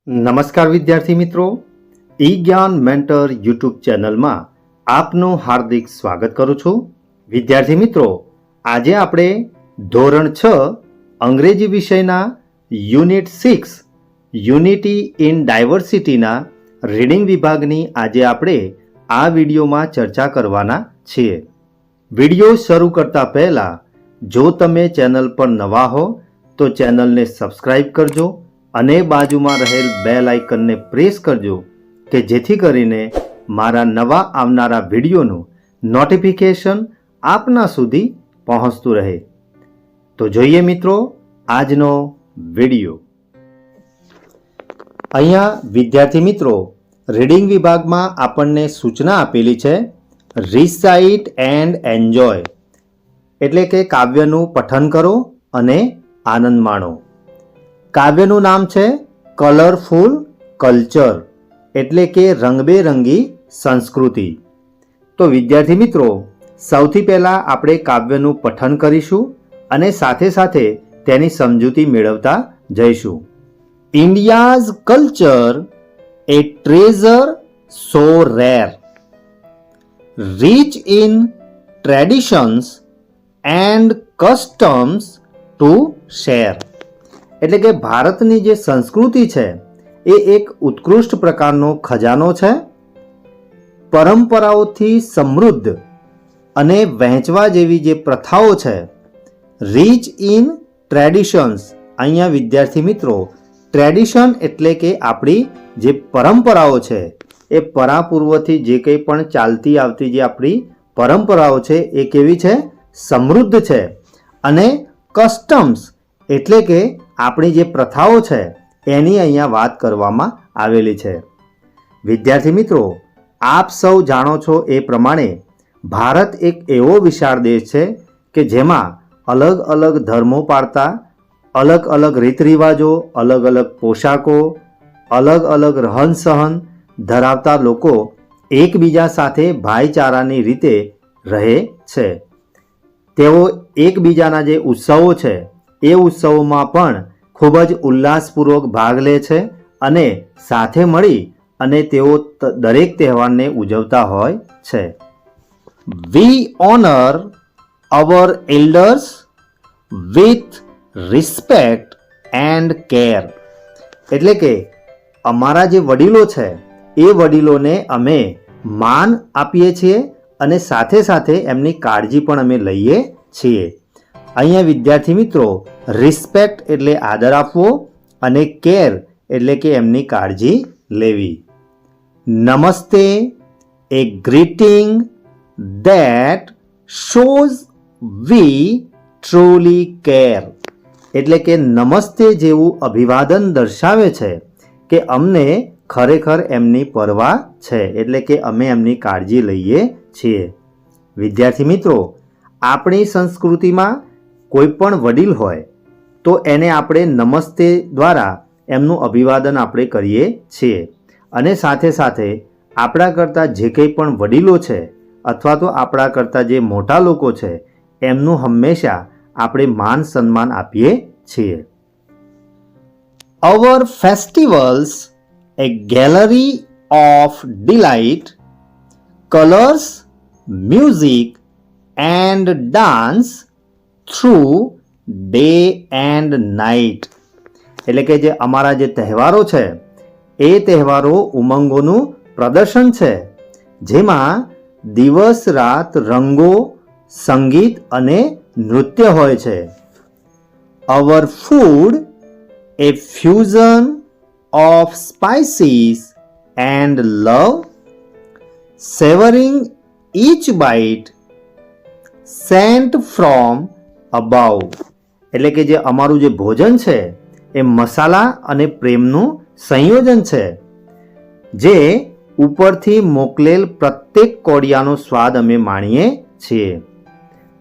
નમસ્કાર વિદ્યાર્થી મિત્રો, ઈ જ્ઞાન મેન્ટર યુટ્યુબ ચેનલમાં આપનું હાર્દિક સ્વાગત કરું છું. વિદ્યાર્થી મિત્રો, આજે આપણે ધોરણ 6 અંગ્રેજી વિષયના યુનિટ 6 યુનિટી ઇન ડાયવર્સિટીના રીડિંગ વિભાગની આજે આપણે આ વિડીયોમાં ચર્ચા કરવાના છીએ. વિડીયો શરૂ કરતા પહેલા જો તમે ચેનલ પર નવા હો તો ચેનલને સબસ્ક્રાઇબ કરજો અને બાજુમાં રહેલ બેલ આઇકનને પ્રેસ કરજો કે જેથી કરીને મારા નવા આવનારા વિડીયોનું નોટિફિકેશન આપના સુધી પહોંચતું રહે. તો જોઈએ મિત્રો આજનો વિડીયો. અહીંયા વિદ્યાર્થી મિત્રો રીડિંગ વિભાગમાં આપણને સૂચના આપેલી છે રિસાઇટ એન્ડ એન્જોય, એટલે કે કાવ્યનું પઠન કરો અને આનંદ માણો. કાવ્યનું નામ છે કલરફુલ કલ્ચર, એટલે કે રંગબેરંગી સંસ્કૃતિ. તો વિદ્યાર્થી મિત્રો સૌથી પહેલા આપણે કાવ્યનું પઠન કરીશું અને સાથે સાથે તેની સમજૂતી મેળવતા જઈશું. India's culture A treasure so rare, rich in traditions and customs to share. એટલે કે ભારતની જે સંસ્કૃતિ છે એ એક ઉત્કૃષ્ટ પ્રકારનો ખજાનો છે, પરંપરાઓથી સમૃદ્ધ અને વહેંચવા જેવી જે પ્રથાઓ છે. રીચ ઇન ટ્રેડિશન્સ, અહીંયા વિદ્યાર્થી મિત્રો ટ્રેડિશન એટલે કે આપણી જે પરંપરાઓ છે એ પરાપૂર્વથી જે કંઈ પણ ચાલતી આવતી જે આપણી પરંપરાઓ છે એ કેવી છે? સમૃદ્ધ છે. અને કસ્ટમ્સ એટલે કે આપણી જે પ્રથાઓ છે એની અહીંયા વાત કરવામાં આવેલી છે. વિદ્યાર્થી મિત્રો આપ સૌ જાણો છો એ પ્રમાણે ભારત એક એવો વિશાળ દેશ છે કે જેમાં અલગ અલગ ધર્મો પાળતા, અલગ અલગ રીત રિવાજો, અલગ અલગ પોશાકો, અલગ અલગ રહન સહન ધરાવતા લોકો એકબીજા સાથે ભાઈચારાની રીતે રહે છે. તેઓ એકબીજાના જે ઉત્સવો છે એ ઉત્સવોમાં પણ ખૂબ જ ઉલ્લાસપૂર્વક ભાગ લે છે અને સાથે મળી અને તેઓ દરેક તહેવારને ઉજવતા હોય છે. We honour our elders with respect and care, એટલે કે અમારા જે વડીલો છે એ વડીલોને અમે માન આપીએ છીએ અને સાથે સાથે એમની કાળજી પણ અમે લઈએ છીએ. અહીંયા વિદ્યાર્થી મિત્રો રિસ્પેક્ટ એટલે આદર આપવો અને કેર એટલે કે એમની કાળજી લેવી. Namaste a greeting that shows we truly care, એટલે કે નમસ્તે જેવું અભિવાદન દર્શાવે છે કે અમને ખરેખર એમની પરવા છે, એટલે કે અમે એમની કાળજી લઈએ છીએ. વિદ્યાર્થી મિત્રો આપણી સંસ્કૃતિમાં કોઈ પણ વડીલ હોય તો એને આપણે નમસ્તે દ્વારા એમનું અભિવાદન આપણે કરીએ છીએ અને સાથે સાથે આપણા કરતાં જે કંઈ પણ વડીલો છે અથવા તો આપણા કરતાં જે મોટા લોકો છે એમનું હંમેશા આપણે માન સન્માન આપીએ છીએ. Our festivals a gallery of delight, colours, music and dance through day and night, એટલે કે જે અમારા જે તહેવારો છે એ તહેવારો ઉમંગોનું પ્રદર્શન છે જેમાં દિવસ રાત રંગો, સંગીત અને નૃત્ય હોય છે. Our food a fusion of spices and love, savouring each bite sent from above, એટલે કે જે અમારું જે ભોજન છે એ મસાલા અને પ્રેમનું સંયોજન છે જે ઉપરથી મોકલેલ પ્રત્યેક કોડિયાનો સ્વાદ અમે માણીએ છીએ.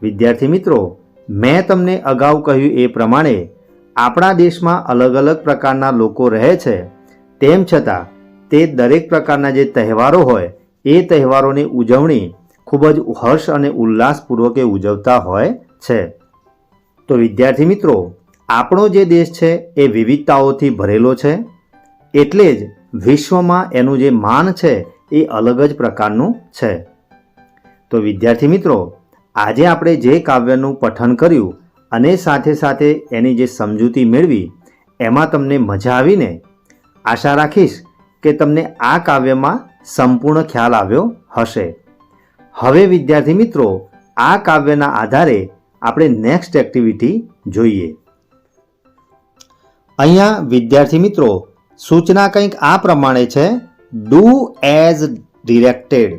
વિદ્યાર્થી મિત્રો મેં તમને અગાઉ કહ્યું એ પ્રમાણે આપણા દેશમાં અલગ અલગ પ્રકારના લોકો રહે છે, તેમ છતાં તે દરેક પ્રકારના જે તહેવારો હોય એ તહેવારોની ઉજવણી ખૂબ જ હર્ષ અને ઉલ્લાસપૂર્વકે ઉજવતા હોય છે. તો વિદ્યાર્થી મિત્રો આપણો જે દેશ છે એ વિવિધતાઓથી ભરેલો છે. એટલે જ વિશ્વમાં એનું જે માન છે એ અલગ જ પ્રકારનું છે. તો વિદ્યાર્થી મિત્રો, આજે આપણે જે કાવ્યનું પઠન કર્યું અને સાથે સાથે એની જે સમજૂતી મેળવી એમાં તમને મજા આવીને? આશા રાખીશ કે તમને આ કાવ્યમાં સંપૂર્ણ ખ્યાલ આવ્યો હશે. હવે વિદ્યાર્થી મિત્રો, આ કાવ્યના આધારે આપણે નેક્સ્ટ એક્ટિવિટી જોઈએ. અહીંયા વિદ્યાર્થી મિત્રો સૂચના કંઈક આ પ્રમાણે છે, ડુ એઝ ડિરેક્ટેડ,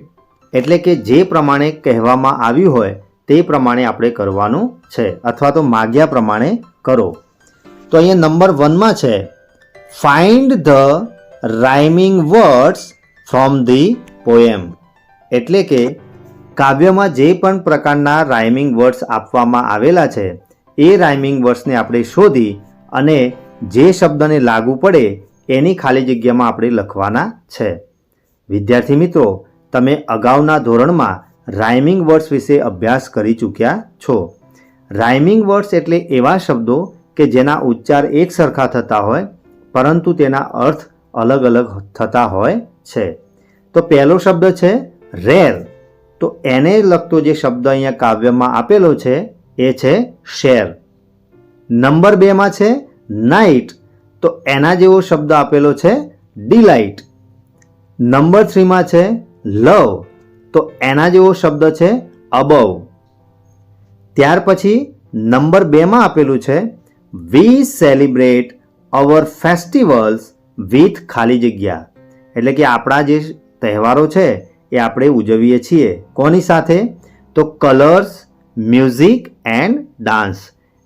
એટલે કે જે પ્રમાણે કહેવામાં આવ્યું હોય તે પ્રમાણે આપણે કરવાનું છે, અથવા તો માગ્યા પ્રમાણે કરો. તો અહીંયા નંબર 1માં છે, find the rhyming words from the poem, એટલે કે કાવ્યમાં જે પણ પ્રકારના રાઇમિંગ વર્ડ્સ આપવામાં આવેલા છે એ રાઇમિંગ વર્ડ્સને આપણે શોધી અને જે શબ્દને લાગુ પડે એની ખાલી જગ્યામાં આપણે લખવાના છે. વિદ્યાર્થી મિત્રો, તમે અગાઉના ધોરણમાં રાઇમિંગ વર્ડ્સ વિશે અભ્યાસ કરી ચૂક્યા છો. રાઇમિંગ વર્ડ્સ એટલે એવા શબ્દો કે જેના ઉચ્ચાર એક સરખા થતા હોય પરંતુ તેના અર્થ અલગ અલગ થતા હોય છે. તો પહેલો શબ્દ છે રેર, તો એને લગતો જે શબ્દ અહીંયા કાવ્યમાં આપેલો છે એ છે શેર. નંબર 2માં છે નાઇટ, તો એના જેવો શબ્દ આપેલો છે ડિલાઇટ. નંબર 3માં છે લવ, તો એના જેવો શબ્દ છે અબવ. ત્યાર પછી નંબર 2માં આપેલું છે we celebrate our festivals with ખાલી જગ્યા, એટલે કે આપણા જે તહેવારો છે એ આપણે ઉજવીએ છીએ કોની સાથે? તો કલર્સ, મ્યુઝિક એન્ડ ડાન્સ,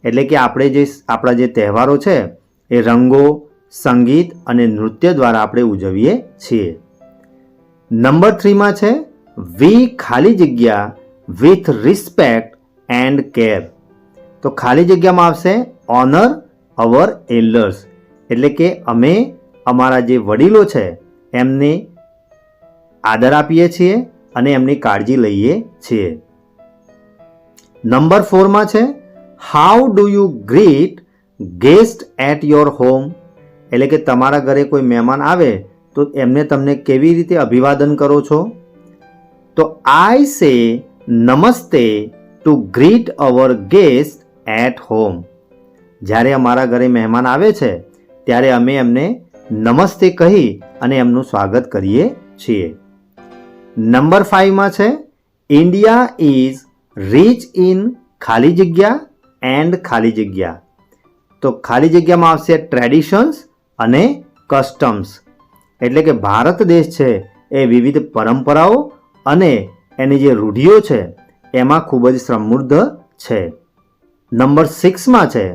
એટલે કે આપણા જે તહેવારો છે એ રંગો, સંગીત અને નૃત્ય દ્વારા આપણે ઉજવીએ છીએ. નંબર 3માં છે વી ખાલી જગ્યા વિથ રિસ્પેક્ટ એન્ડ કેર, તો ખાલી જગ્યામાં આવશે ઓનર અવર એલ્ડર્સ, એટલે કે અમે અમારા જે વડીલો છે એમને આદર આપીએ છીએ અને એમની કાળજી લઈએ છીએ. નંબર 4માં છે how do you greet guest at your home, એટલે કે તમારા ઘરે કોઈ મહેમાન આવે તો એમને તમને કેવી રીતે અભિવાદન કરો છો? તો I say namaste to greet our guest at home, જ્યારે અમારા ઘરે મહેમાન આવે છે ત્યારે અમે એમને નમસ્તે કહી અને એમનું સ્વાગત કરીએ છીએ. નંબર 5માં છે ઇન્ડિયા ઇઝ રીચ ઇન ખાલી જગ્યા એન્ડ ખાલી જગ્યા, તો ખાલી જગ્યામાં આવશે ટ્રેડિશન્સ અને કસ્ટમ્સ, એટલે કે ભારત દેશ છે એ વિવિધ પરંપરાઓ અને એની જે રૂઢિઓ છે એમાં ખૂબ જ સમૃદ્ધ છે. નંબર 6માં છે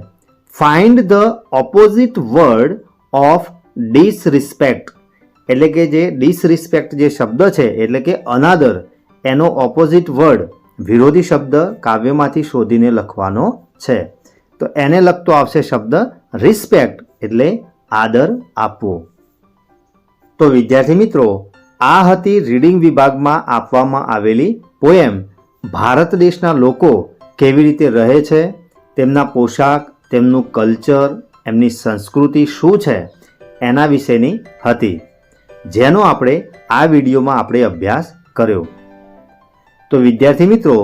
find the opposite word of disrespect, એટલે કે જે ડિસરિસ્પેક્ટ જે શબ્દ છે એટલે કે અનાદર, એનો ઓપોઝિટ વર્ડ વિરોધી શબ્દ કાવ્યમાંથી શોધીને લખવાનો છે. તો એને લગતો આવશે શબ્દ રિસ્પેક્ટ, એટલે આદર આપવો. તો વિદ્યાર્થી મિત્રો, આ હતી રીડિંગ વિભાગમાં આપવામાં આવેલી પોએમ ભારત દેશના લોકો કેવી રીતે રહે છે, તેમના પોશાક, તેમનું કલ્ચર, એમની સંસ્કૃતિ શું છે એના વિશેની હતી, જેનો આપણે આ વિડીયોમાં આપણે અભ્યાસ કર્યો. તો વિદ્યાર્થી મિત્રો,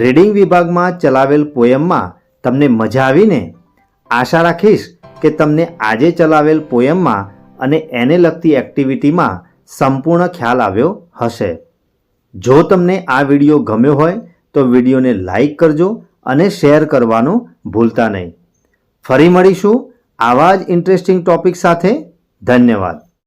રીડિંગ વિભાગમાં ચલાવેલ પોએમમાં તમને મજા આવીને? આશા રાખીશ કે તમને આજે ચલાવેલ પોએમમાં અને એને લગતી એક્ટિવિટીમાં સંપૂર્ણ ખ્યાલ આવ્યો હશે. જો તમને આ વિડીયો ગમ્યો હોય તો વિડીયોને લાઈક કરજો અને શેર કરવાનું ભૂલતા નહીં. ફરી મળીશું આવા જ ઇન્ટરેસ્ટિંગ ટોપિક સાથે. ધન્યવાદ.